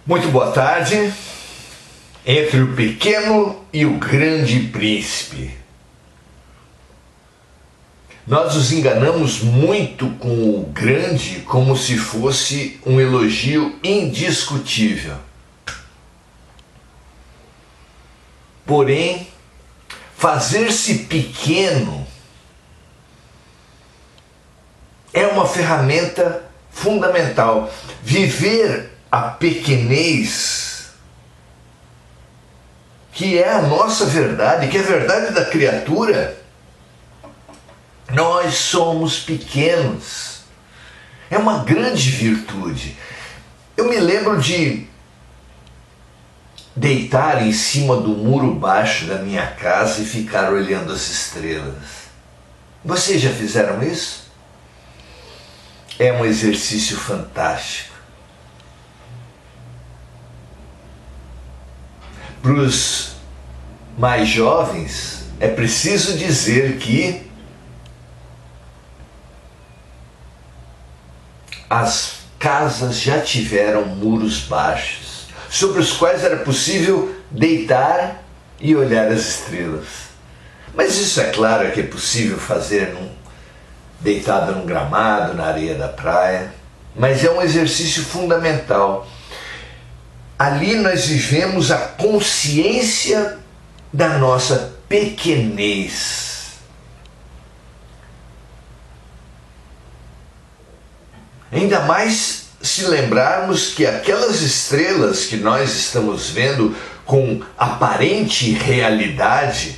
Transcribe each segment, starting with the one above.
Muito boa tarde. Entre o pequeno e o grande príncipe. Nós nos enganamos muito com o grande como se fosse um elogio indiscutível. Porém, fazer-se pequeno é uma ferramenta fundamental. Viver a pequenez, que é a nossa verdade, que é a verdade da criatura. Nós somos pequenos. É uma grande virtude. Eu me lembro de deitar em cima do muro baixo da minha casa e ficar olhando as estrelas. Vocês já fizeram isso? É um exercício fantástico. Para os mais jovens, é preciso dizer que as casas já tiveram muros baixos, sobre os quais era possível deitar e olhar as estrelas. Mas isso é claro que é possível fazer deitado num gramado, na areia da praia, mas é um exercício fundamental. Ali nós vivemos a consciência da nossa pequenez. Ainda mais se lembrarmos que aquelas estrelas que nós estamos vendo com aparente realidade,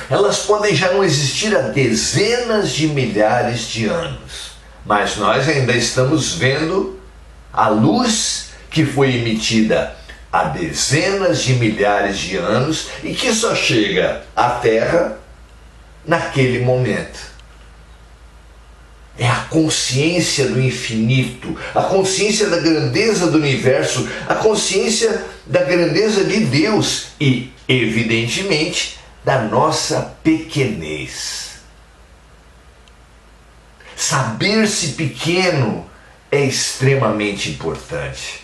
elas podem já não existir há dezenas de milhares de anos, mas nós ainda estamos vendo a luz que foi emitida há dezenas de milhares de anos e que só chega à Terra naquele momento. É a consciência do infinito, a consciência da grandeza do universo, a consciência da grandeza de Deus e, evidentemente, da nossa pequenez. Saber-se pequeno é extremamente importante.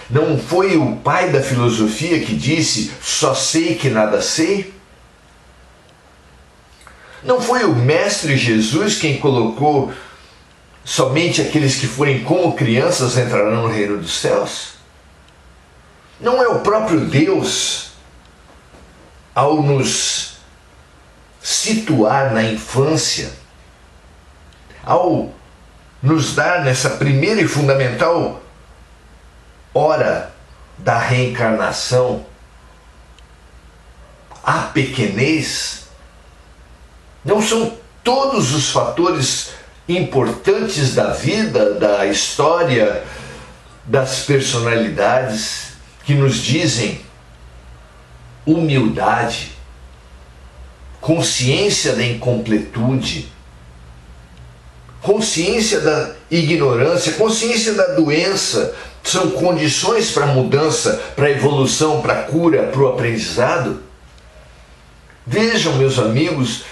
Não foi o pai da filosofia que disse: só sei que nada sei? Não foi o mestre Jesus quem colocou: somente aqueles que forem como crianças entrarão no reino dos céus? Não é o próprio Deus, ao nos situar na infância, ao nos dar nessa primeira e fundamental hora da reencarnação a pequenez? Não são todos os fatores importantes da vida, da história, das personalidades que nos dizem humildade, consciência da incompletude, consciência da ignorância, consciência da doença, são condições para a mudança, para a evolução, para a cura, para o aprendizado? Vejam, meus amigos,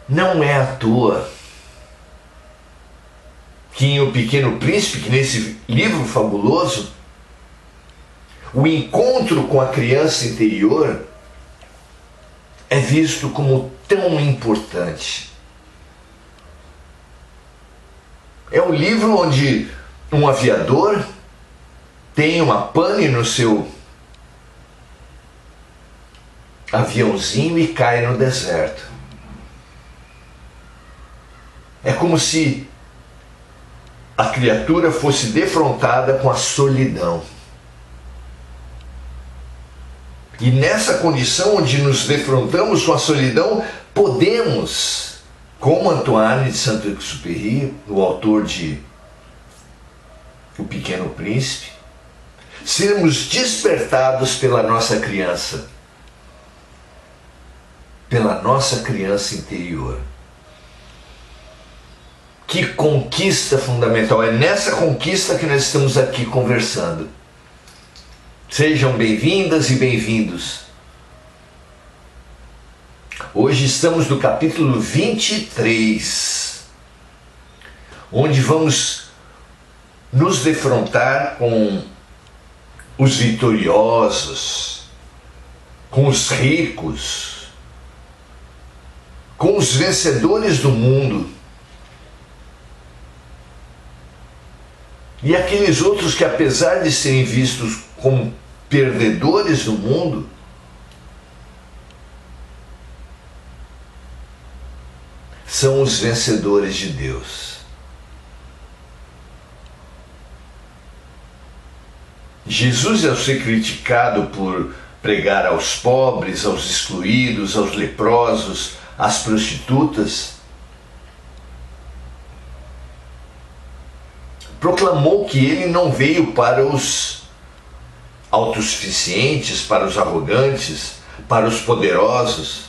não é à toa que em O Pequeno Príncipe, que nesse livro fabuloso, o encontro com a criança interior é visto como tão importante. É um livro onde um aviador tem uma pane no seu aviãozinho e cai no deserto. É como se a criatura fosse defrontada com a solidão. E nessa condição onde nos defrontamos com a solidão, podemos, como Antoine de Saint-Exupéry, o autor de O Pequeno Príncipe, sermos despertados pela nossa criança, pela nossa criança interior. Que conquista fundamental! É nessa conquista que nós estamos aqui conversando. Sejam bem-vindas e bem-vindos. Hoje estamos no capítulo 23. onde vamos nos defrontar com os vitoriosos, com os ricos, com os vencedores do mundo e aqueles outros que, apesar de serem vistos como perdedores do mundo, são os vencedores de Deus. Jesus, ao ser criticado por pregar aos pobres, aos excluídos, aos leprosos, às prostitutas, proclamou que ele não veio para os autossuficientes, para os arrogantes, para os poderosos,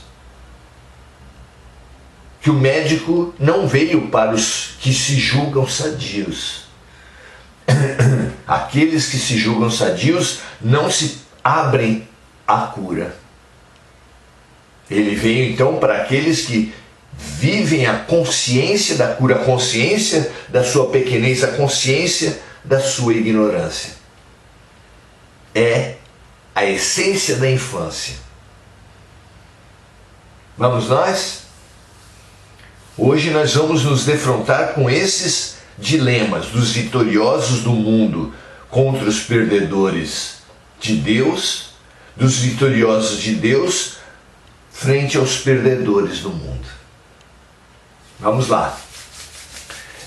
que o médico não veio para os que se julgam sadios. Aqueles que se julgam sadios não se abrem à cura. Ele veio então para aqueles que vivem a consciência da cura, a consciência da sua pequenez, a consciência da sua ignorância. É a essência da infância. Vamos nós? Hoje nós vamos nos defrontar com esses dilemas dos vitoriosos do mundo contra os perdedores de Deus, dos vitoriosos de Deus frente aos perdedores do mundo. Vamos lá.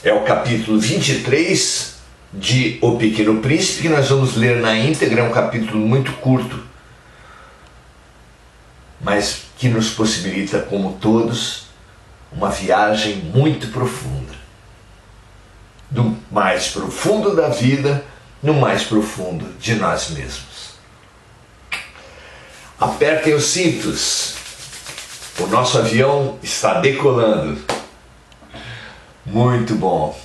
É o capítulo 23 de O Pequeno Príncipe, que nós vamos ler na íntegra. É um capítulo muito curto, mas que nos possibilita, como todos, uma viagem muito profunda. Do mais profundo da vida, no mais profundo de nós mesmos. Apertem os cintos. O nosso avião está decolando. Muito bom.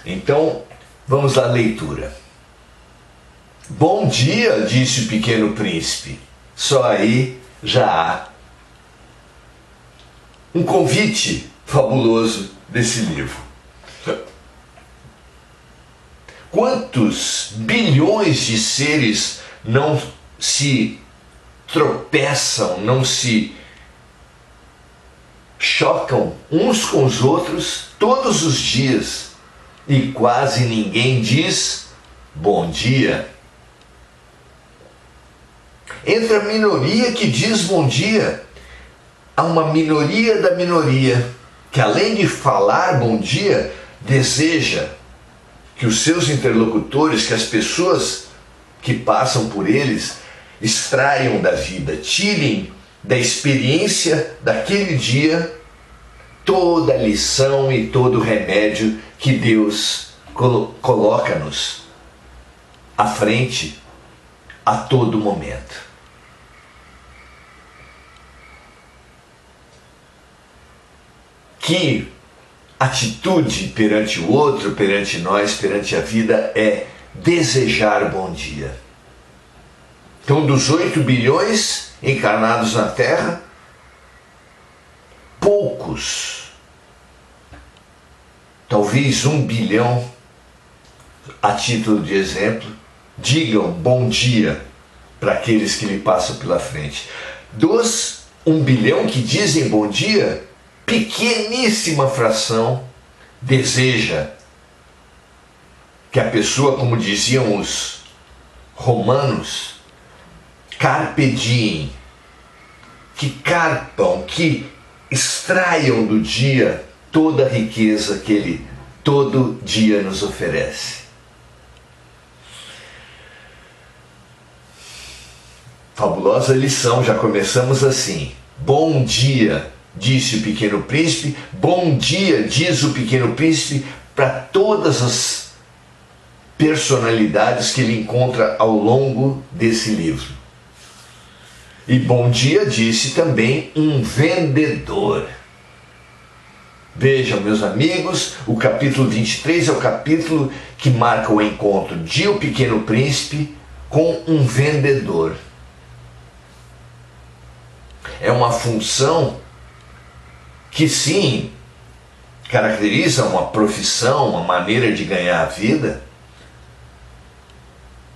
Então, vamos à leitura. Bom dia, disse o Pequeno Príncipe. Só aí já há um convite fabuloso desse livro. Quantos bilhões de seres não se tropeçam, não se chocam uns com os outros todos os dias e quase ninguém diz bom dia? Entre a minoria que diz bom dia, há uma minoria da minoria que, além de falar bom dia, deseja que os seus interlocutores, que as pessoas que passam por eles, extraiam da vida, tirem da experiência daquele dia toda a lição e todo o remédio que Deus coloca-nos à frente a todo momento. Que atitude perante o outro, perante nós, perante a vida é desejar bom dia. Então, dos 8 bilhões encarnados na Terra, poucos, talvez 1 bilhão, a título de exemplo, digam bom dia para aqueles que lhe passam pela frente. Dos 1 bilhão que dizem bom dia, pequeníssima fração deseja que a pessoa, como diziam os romanos, carpe diem, que carpam, que extraiam do dia toda a riqueza que ele todo dia nos oferece. Fabulosa lição, já começamos assim. Bom dia, disse o Pequeno Príncipe. Bom dia, diz o Pequeno Príncipe, para todas as personalidades que ele encontra ao longo desse livro. E bom dia, disse também um vendedor. Vejam, meus amigos, o capítulo 23 é o capítulo que marca o encontro de O Pequeno Príncipe com um vendedor. É uma função que, sim, caracteriza uma profissão, uma maneira de ganhar a vida,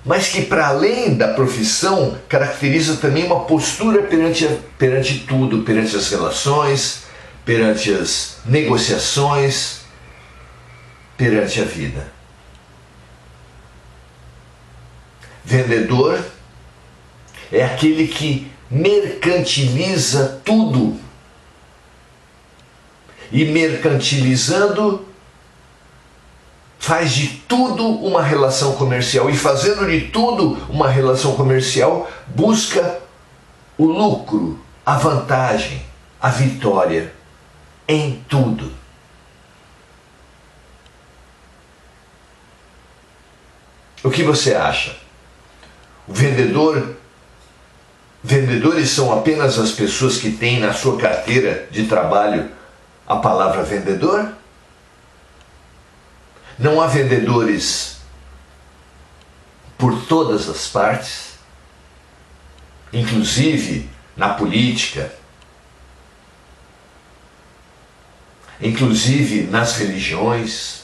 mas que para além da profissão caracteriza também uma postura perante tudo, perante as relações, perante as negociações, perante a vida. Vendedor é aquele que mercantiliza tudo. E mercantilizando, faz de tudo uma relação comercial. E fazendo de tudo uma relação comercial, busca o lucro, a vantagem, a vitória em tudo. O que você acha? Vendedores são apenas as pessoas que têm na sua carteira de trabalho a palavra vendedor? Não há vendedores por todas as partes, inclusive na política, inclusive nas religiões.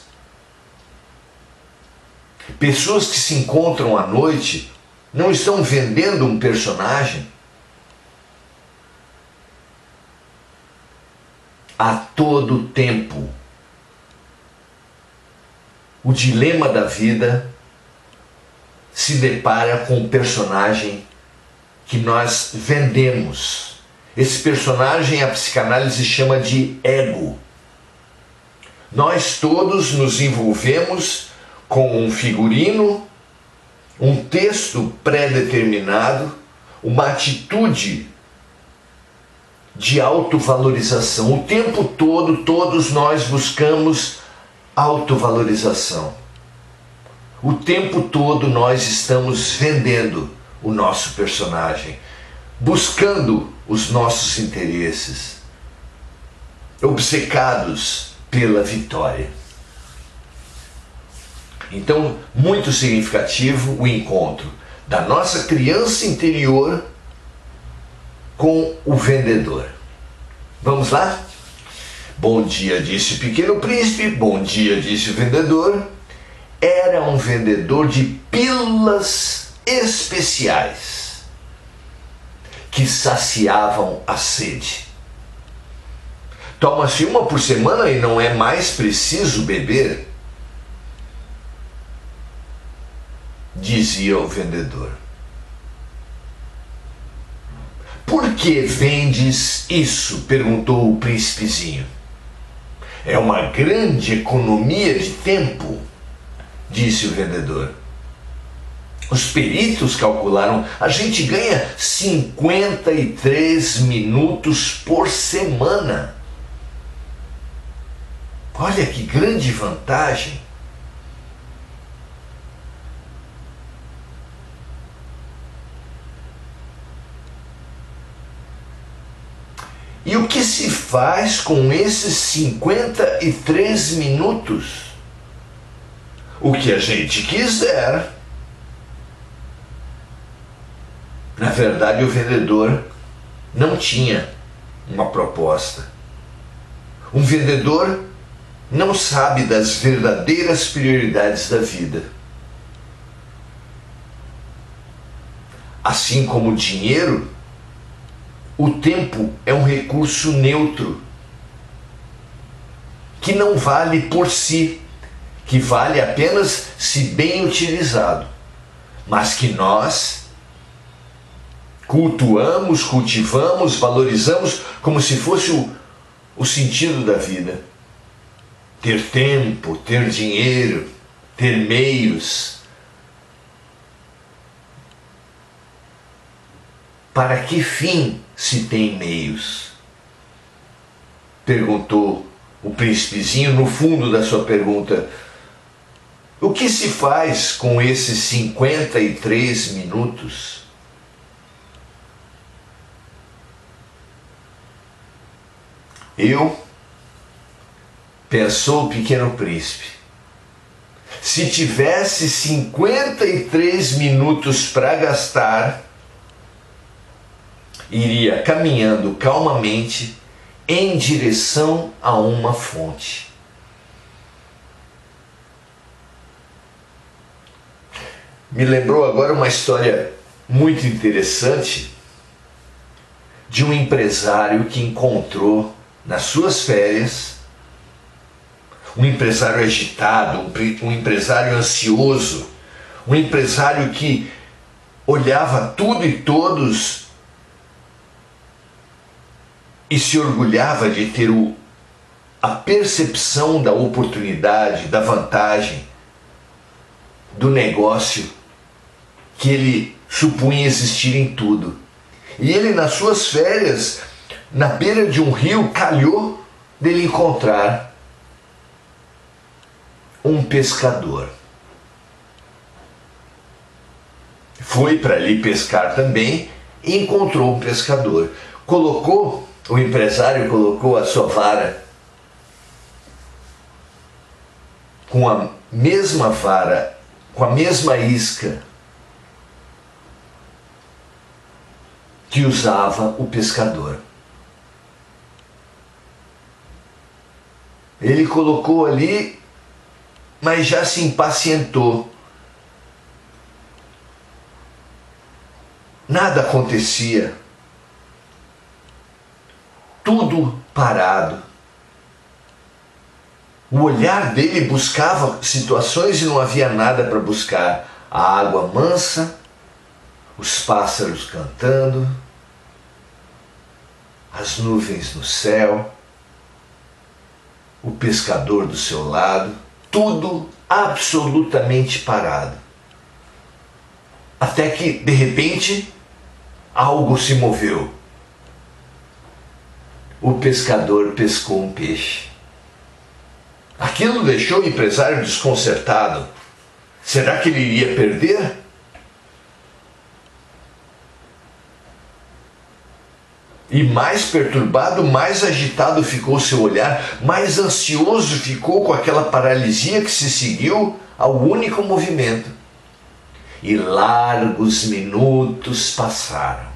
Pessoas que se encontram à noite não estão vendendo um personagem. A todo tempo, o dilema da vida se depara com um personagem que nós vendemos. Esse personagem a psicanálise chama de ego. Nós todos nos envolvemos com um figurino, um texto pré-determinado, uma atitude de autovalorização. O tempo todo, todos nós buscamos autovalorização. O tempo todo nós estamos vendendo o nosso personagem, buscando os nossos interesses, obcecados pela vitória. Então, muito significativo o encontro da nossa criança interior com o vendedor. Vamos lá? Bom dia, disse o pequeno príncipe. Bom dia, disse o vendedor. Era um vendedor de pílulas especiais que saciavam a sede. Toma-se uma por semana e não é mais preciso beber, dizia o vendedor. Por que vendes isso? Perguntou o príncipezinho. É uma grande economia de tempo, disse o vendedor. Os peritos calcularam, a gente ganha 53 minutos por semana. Olha que grande vantagem. E o que se faz com esses 53 minutos? O que a gente quiser. Na verdade, o vendedor não tinha uma proposta. Um vendedor não sabe das verdadeiras prioridades da vida. Assim como o dinheiro, o tempo é um recurso neutro, que não vale por si, que vale apenas se bem utilizado, mas que nós cultuamos, cultivamos, valorizamos como se fosse o sentido da vida. Ter tempo, ter dinheiro, ter meios. Para que fim se tem meios? Perguntou o príncipezinho no fundo da sua pergunta. O que se faz com esses 53 minutos? Pensou o pequeno príncipe, se tivesse 53 minutos para gastar, iria caminhando calmamente em direção a uma fonte. me lembrou agora uma história muito interessante de um empresário que encontrou nas suas férias, um empresário agitado, um empresário ansioso, um empresário que olhava tudo e todos e se orgulhava de ter a percepção da oportunidade, da vantagem, do negócio que ele supunha existir em tudo. E ele, nas suas férias, na beira de um rio, calhou dele encontrar um pescador. Foi para ali pescar também e encontrou um pescador. O empresário colocou a sua vara com a mesma vara, com a mesma isca que usava o pescador. Ele colocou ali, mas já se impacientou. Nada acontecia. Tudo parado. O olhar dele buscava situações e não havia nada para buscar. A água mansa, os pássaros cantando, as nuvens no céu, o pescador do seu lado, tudo absolutamente parado. Até que, de repente, algo se moveu. O pescador pescou um peixe. Aquilo deixou o empresário desconcertado. Será que ele iria perder? E mais perturbado, mais agitado ficou seu olhar, mais ansioso ficou com aquela paralisia que se seguiu ao único movimento. E largos minutos passaram.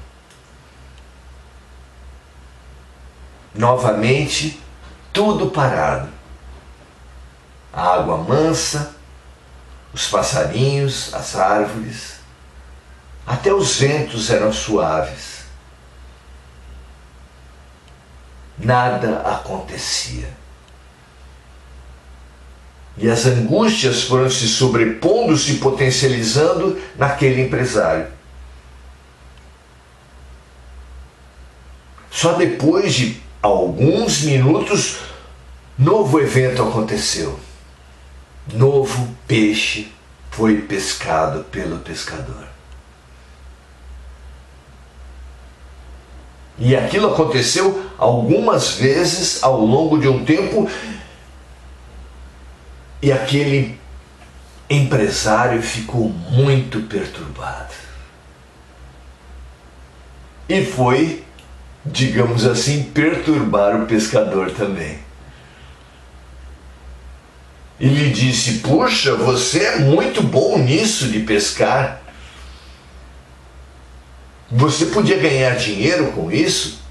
Novamente, tudo parado. A água mansa, os passarinhos, as árvores, até os ventos eram suaves. Nada acontecia. E as angústias foram se sobrepondo, se potencializando naquele empresário. Só depois de alguns minutos, novo evento aconteceu. Novo peixe foi pescado pelo pescador. E aquilo aconteceu algumas vezes ao longo de um tempo, e aquele empresário ficou muito perturbado. E foi, digamos assim, perturbar o pescador também. E lhe disse: puxa, você é muito bom nisso de pescar. Você podia ganhar dinheiro com isso?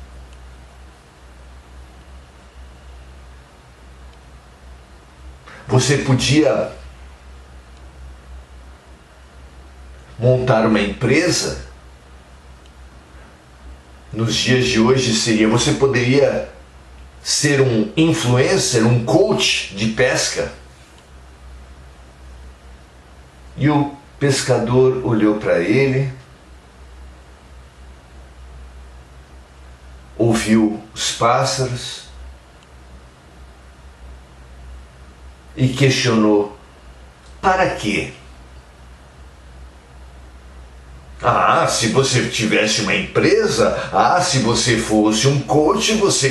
Você podia montar uma empresa? Nos dias de hoje você poderia ser um influencer, um coach de pesca. E o pescador olhou para ele, ouviu os pássaros e questionou: para quê? Se você tivesse uma empresa, se você fosse um coach, você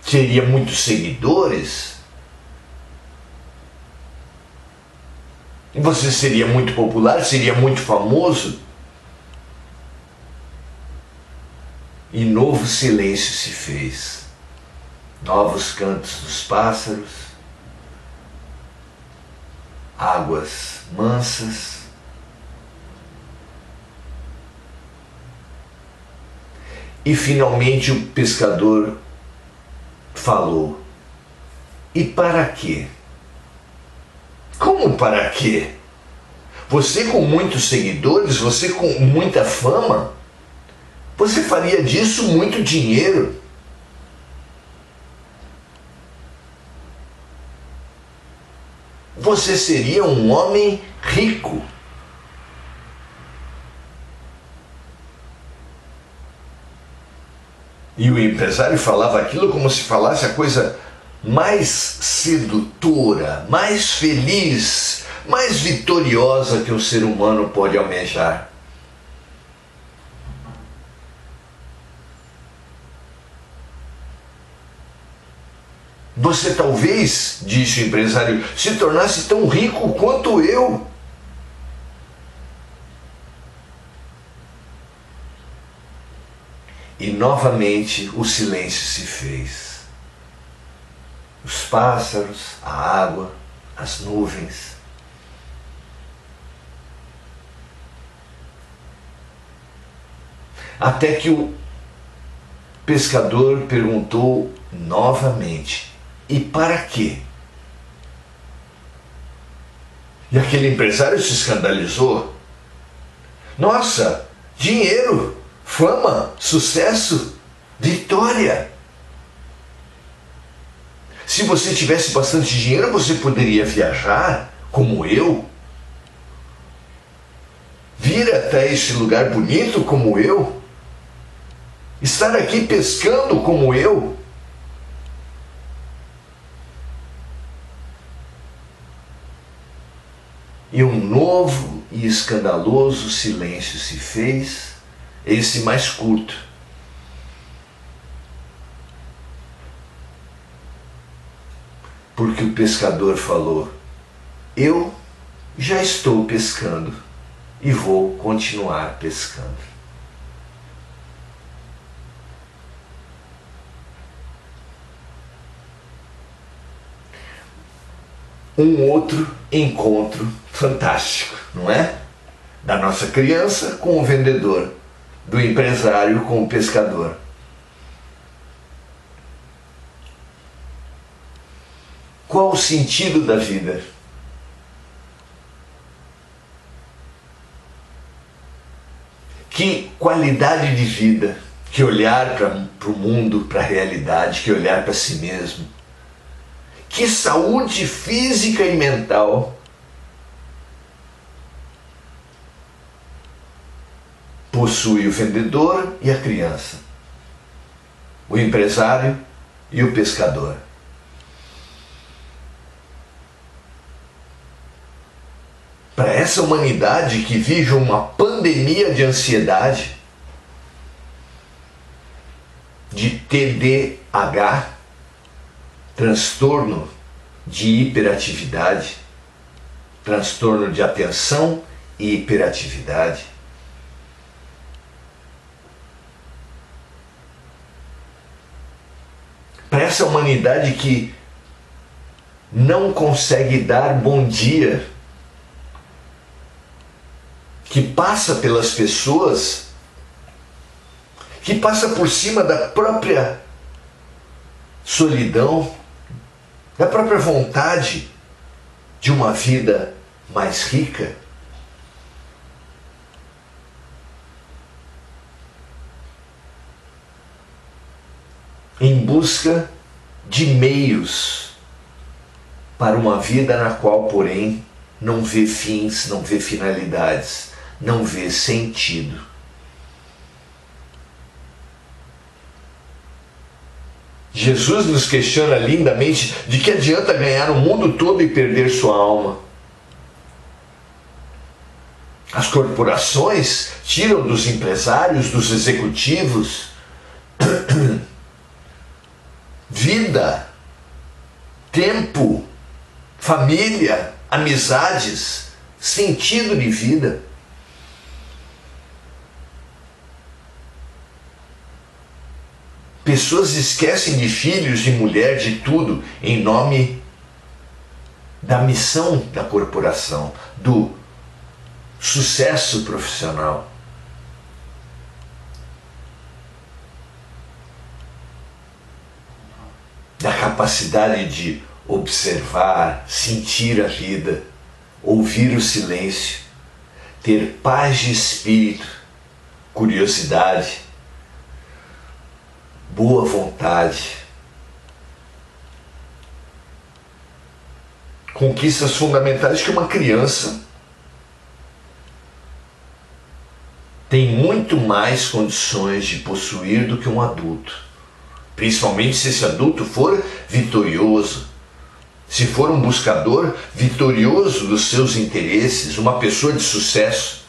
teria muitos seguidores. E você seria muito popular, seria muito famoso. E novo silêncio se fez. Novos cantos dos pássaros, águas mansas. E finalmente o pescador falou: e para quê? Como para quê? Você com muitos seguidores, você com muita fama, você faria disso muito dinheiro. Você seria um homem rico. E o empresário falava aquilo como se falasse a coisa mais sedutora, mais feliz, mais vitoriosa que o ser humano pode almejar. Você talvez, disse o empresário, se tornasse tão rico quanto eu. E novamente o silêncio se fez. Os pássaros, a água, as nuvens. Até que o pescador perguntou novamente: e para quê? E aquele empresário se escandalizou. Nossa, dinheiro, fama, sucesso, vitória. Se você tivesse bastante dinheiro, você poderia viajar, como eu. Vir até este lugar bonito, como eu. Estar aqui pescando, como eu. E um novo e escandaloso silêncio se fez, esse mais curto. Porque o pescador falou: eu já estou pescando e vou continuar pescando. Um outro encontro fantástico, não é? Da nossa criança com o vendedor, do empresário com o pescador. Qual o sentido da vida? Que qualidade de vida, que olhar para o mundo, para a realidade, que olhar para si mesmo. Que saúde física e mental possui o vendedor e a criança, o empresário e o pescador. Para essa humanidade que vive uma pandemia de ansiedade, de TDAH, transtorno de hiperatividade, transtorno de atenção e hiperatividade. Para essa humanidade que não consegue dar bom dia, que passa pelas pessoas, que passa por cima da própria solidão, da própria vontade de uma vida mais rica. Em busca de meios para uma vida na qual, porém, não vê fins, não vê finalidades, não vê sentido. Jesus nos questiona lindamente de que adianta ganhar o mundo todo e perder sua alma. As corporações tiram dos empresários, dos executivos, vida, tempo, família, amizades, sentido de vida. Pessoas esquecem de filhos, de mulher, de tudo, em nome da missão da corporação, do sucesso profissional. Da capacidade de observar, sentir a vida, ouvir o silêncio, ter paz de espírito, curiosidade, boa vontade, conquistas fundamentais que uma criança tem muito mais condições de possuir do que um adulto, principalmente se esse adulto for vitorioso, se for um buscador vitorioso dos seus interesses, uma pessoa de sucesso.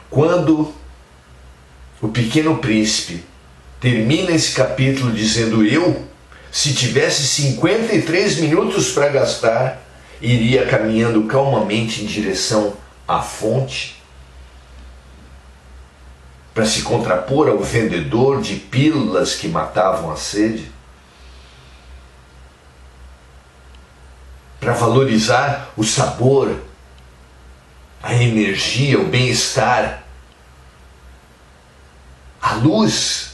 Quando o Pequeno Príncipe termina esse capítulo dizendo: eu, se tivesse 53 minutos para gastar, iria caminhando calmamente em direção à fonte, para se contrapor ao vendedor de pílulas que matavam a sede, para valorizar o sabor, a energia, o bem-estar, a luz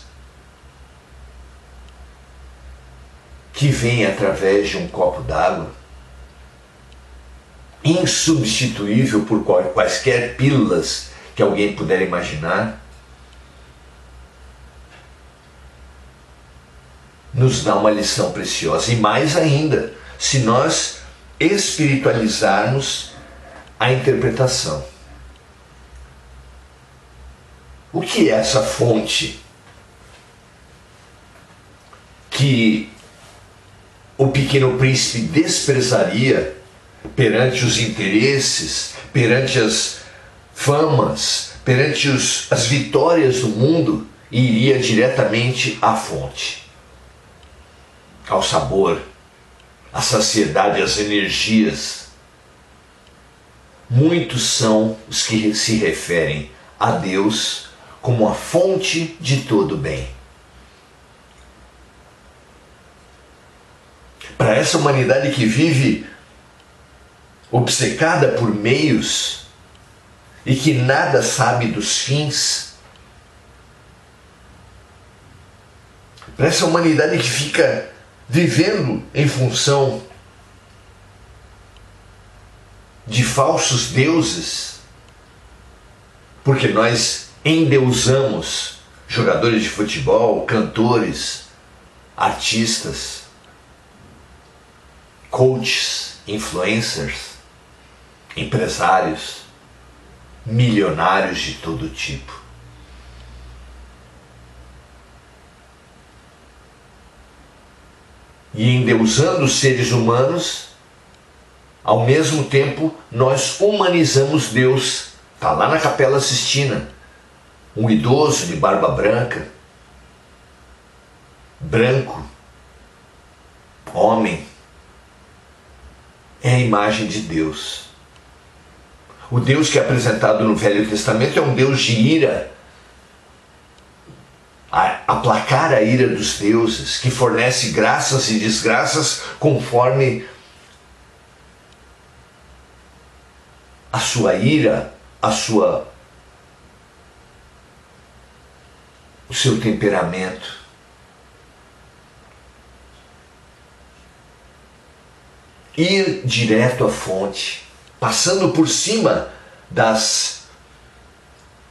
que vem através de um copo d'água, insubstituível por quaisquer pílulas que alguém puder imaginar, nos dá uma lição preciosa. E mais ainda, se nós espiritualizarmos a interpretação. O que é essa fonte que o Pequeno Príncipe desprezaria perante os interesses, perante as famas, perante as vitórias do mundo, e iria diretamente à fonte, ao sabor, à saciedade, às energias? Muitos são os que se referem a Deus como a fonte de todo bem. Para essa humanidade que vive obcecada por meios e que nada sabe dos fins, para essa humanidade que fica vivendo em função de falsos deuses, porque nós endeusamos jogadores de futebol, cantores, artistas, coaches, influencers, empresários, milionários de todo tipo. E endeusando os seres humanos, ao mesmo tempo nós humanizamos Deus. Está lá na Capela Sistina, um idoso de barba branca, branco, homem, é a imagem de Deus. O Deus que é apresentado no Velho Testamento é um Deus de ira, a aplacar a ira dos deuses, que fornece graças e desgraças conforme a sua ira, o seu temperamento. Ir direto à fonte, passando por cima das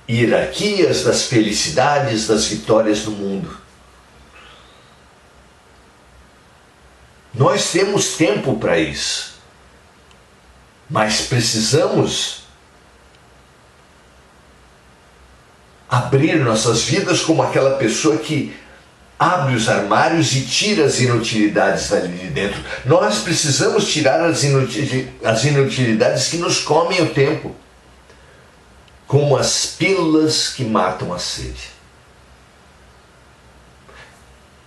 hierarquias, das felicidades, das vitórias do mundo. Nós temos tempo para isso, mas precisamos abrir nossas vidas como aquela pessoa que abre os armários e tira as inutilidades dali de dentro. Nós precisamos tirar as inutilidades que nos comem o tempo, como as pílulas que matam a sede.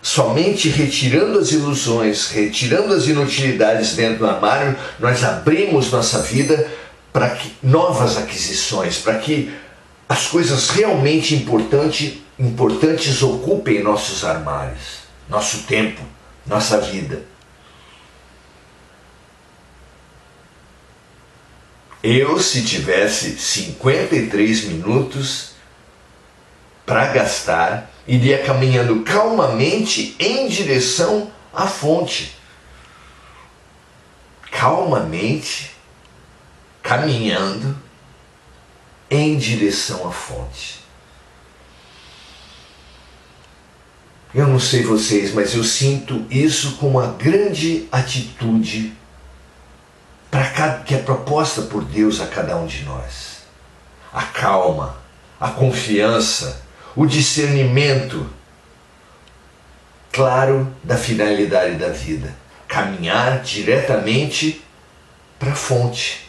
Somente retirando as ilusões, retirando as inutilidades dentro do armário, nós abrimos nossa vida para novas aquisições, para que as coisas realmente importantes ocupem nossos armários, nosso tempo, nossa vida. Eu, se tivesse 53 minutos, para gastar, iria caminhando calmamente em direção à fonte. Calmamente, caminhando em direção à fonte. Eu não sei vocês, mas eu sinto isso como uma grande atitude que é proposta por Deus a cada um de nós. A calma, a confiança, o discernimento claro da finalidade da vida. Caminhar diretamente para a fonte.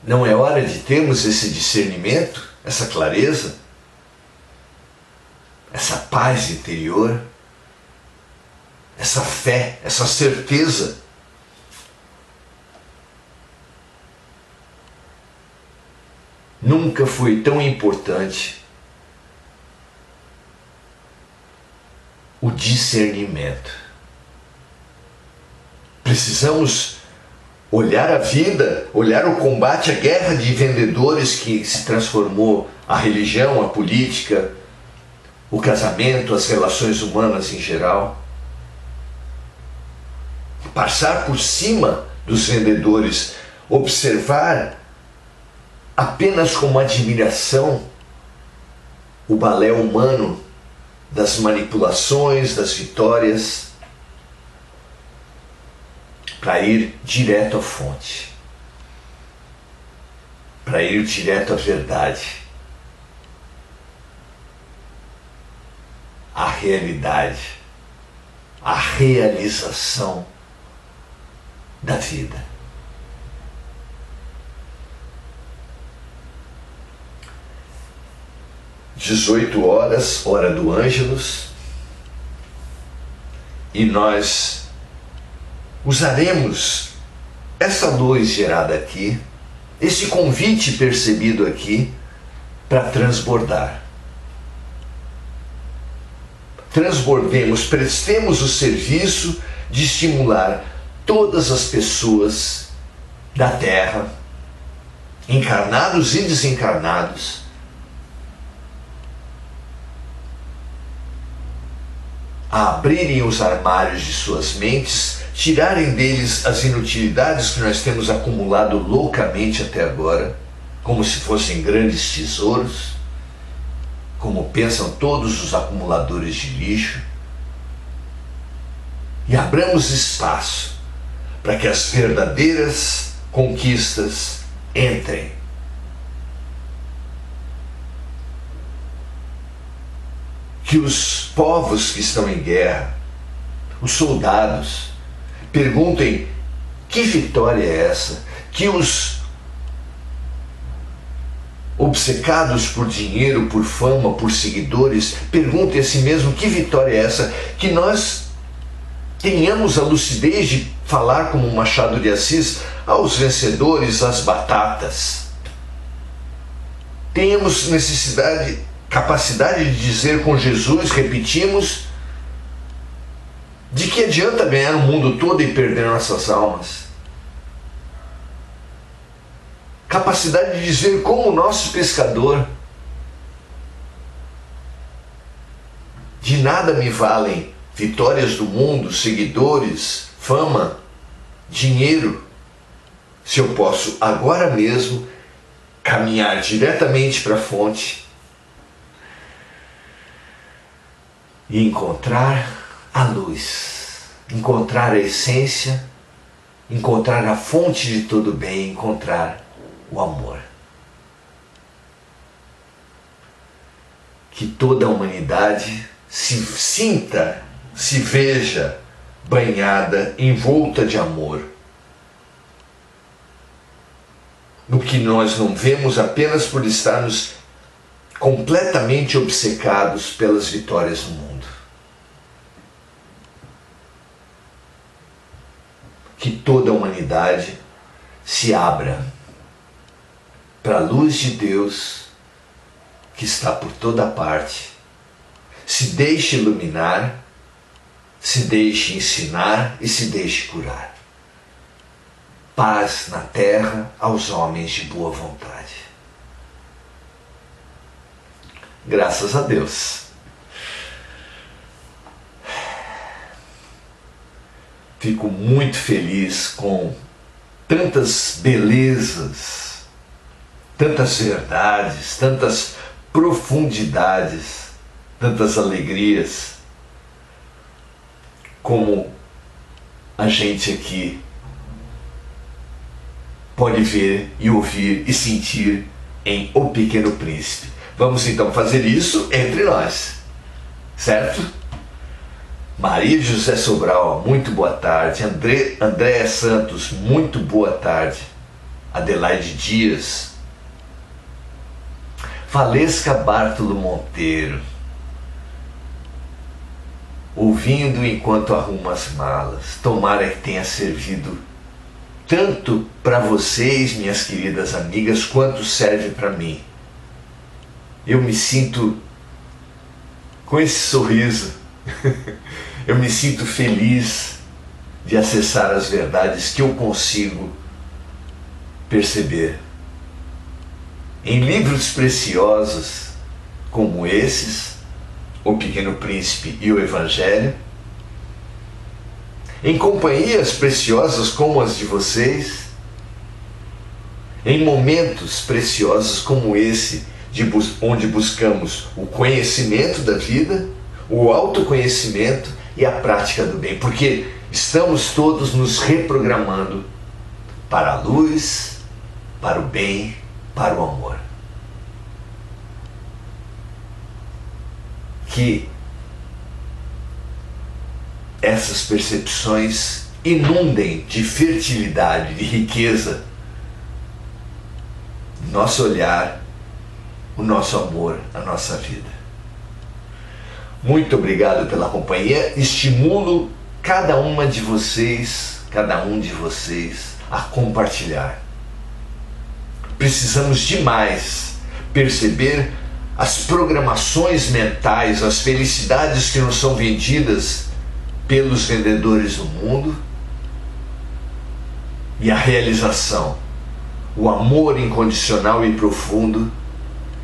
Não é hora de termos esse discernimento, essa clareza, essa paz interior, essa fé, essa certeza? Nunca foi tão importante o discernimento. Precisamos olhar a vida, olhar o combate, a guerra de vendedores que se transformou a religião, a política, o casamento, as relações humanas em geral. Passar por cima dos vendedores, observar apenas como admiração o balé humano das manipulações, das vitórias, para ir direto à fonte, para ir direto à verdade, à realidade, à realização da vida. (18 horas, hora do Ângelus), e nós usaremos essa luz gerada aqui, esse convite percebido aqui, para transbordar. Transbordemos, prestemos o serviço de estimular todas as pessoas da Terra, encarnados e desencarnados, a abrirem os armários de suas mentes, tirarem deles as inutilidades que nós temos acumulado loucamente até agora, como se fossem grandes tesouros, como pensam todos os acumuladores de lixo, e abramos espaço para que as verdadeiras conquistas entrem. Que os povos que estão em guerra, os soldados, perguntem: que vitória é essa? Que os obcecados por dinheiro, por fama, por seguidores, perguntem a si mesmo: que vitória é essa? Que nós tenhamos a lucidez de falar como Machado de Assis aos vencedores, às batatas. Tenhamos capacidade de dizer com Jesus, repetimos: de que adianta ganhar o mundo todo e perder nossas almas? Capacidade de dizer como o nosso pescador: de nada me valem vitórias do mundo, seguidores, fama, dinheiro, se eu posso agora mesmo caminhar diretamente para a fonte e encontrar a luz, encontrar a essência, encontrar a fonte de todo bem, encontrar o amor. Que toda a humanidade se sinta, se veja banhada, envolta de amor, no que nós não vemos apenas por estarmos completamente obcecados pelas vitórias no mundo. Que toda a humanidade se abra para a luz de Deus que está por toda parte, se deixe iluminar, se deixe ensinar e se deixe curar. paz na terra aos homens de boa vontade. Graças a Deus. Fico muito feliz com tantas belezas, tantas verdades, tantas profundidades, tantas alegrias, como a gente aqui pode ver e ouvir e sentir em O Pequeno Príncipe. Vamos então fazer isso entre nós, certo? Maria José Sobral, muito boa tarde. Andréa Santos, muito boa tarde. Adelaide Dias. Valesca Bartolo Monteiro. Ouvindo enquanto arrumo as malas. Tomara que tenha servido tanto para vocês, minhas queridas amigas, quanto serve para mim. Eu me sinto com esse sorriso. Eu me sinto feliz de acessar as verdades que eu consigo perceber. Em livros preciosos como esses, O Pequeno Príncipe e o Evangelho, em companhias preciosas como as de vocês, em momentos preciosos como esse, onde buscamos o conhecimento da vida, o autoconhecimento e a prática do bem, porque estamos todos nos reprogramando para a luz, para o bem, para o amor. Que essas percepções inundem de fertilidade, de riqueza, nosso olhar, o nosso amor, a nossa vida. Muito obrigado pela companhia. Estimulo cada uma de vocês, cada um de vocês a compartilhar. Precisamos demais perceber as programações mentais, as felicidades que nos são vendidas pelos vendedores do mundo e a realização, o amor incondicional e profundo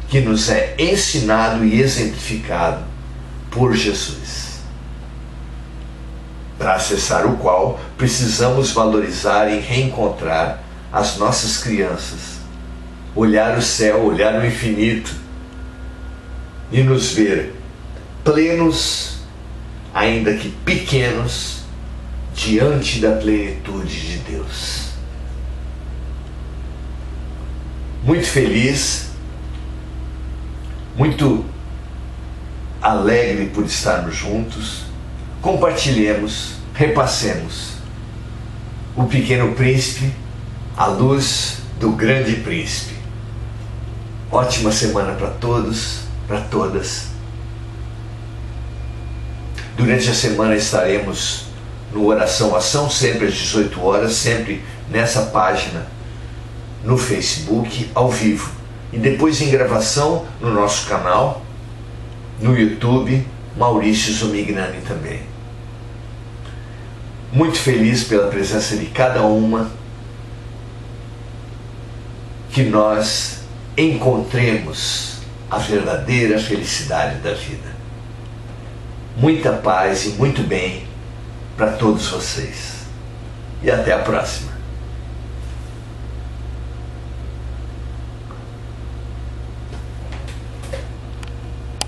que nos é ensinado e exemplificado por Jesus, para acessar o qual precisamos valorizar e reencontrar as nossas crianças, olhar o céu, olhar o infinito e nos ver plenos, ainda que pequenos, diante da plenitude de Deus. Muito feliz, muito alegre por estarmos juntos. Compartilhemos, repassemos O Pequeno Príncipe, a luz do Grande Príncipe. Ótima semana para todos, para todas. Durante a semana estaremos no Oração Ação, sempre às 18 horas, sempre nessa página no Facebook, ao vivo. E depois em gravação no nosso canal, no YouTube, Maurício Zumignani também. Muito feliz pela presença de cada uma, que nós encontremos a verdadeira felicidade da vida. Muita paz e muito bem para todos vocês. E até a próxima.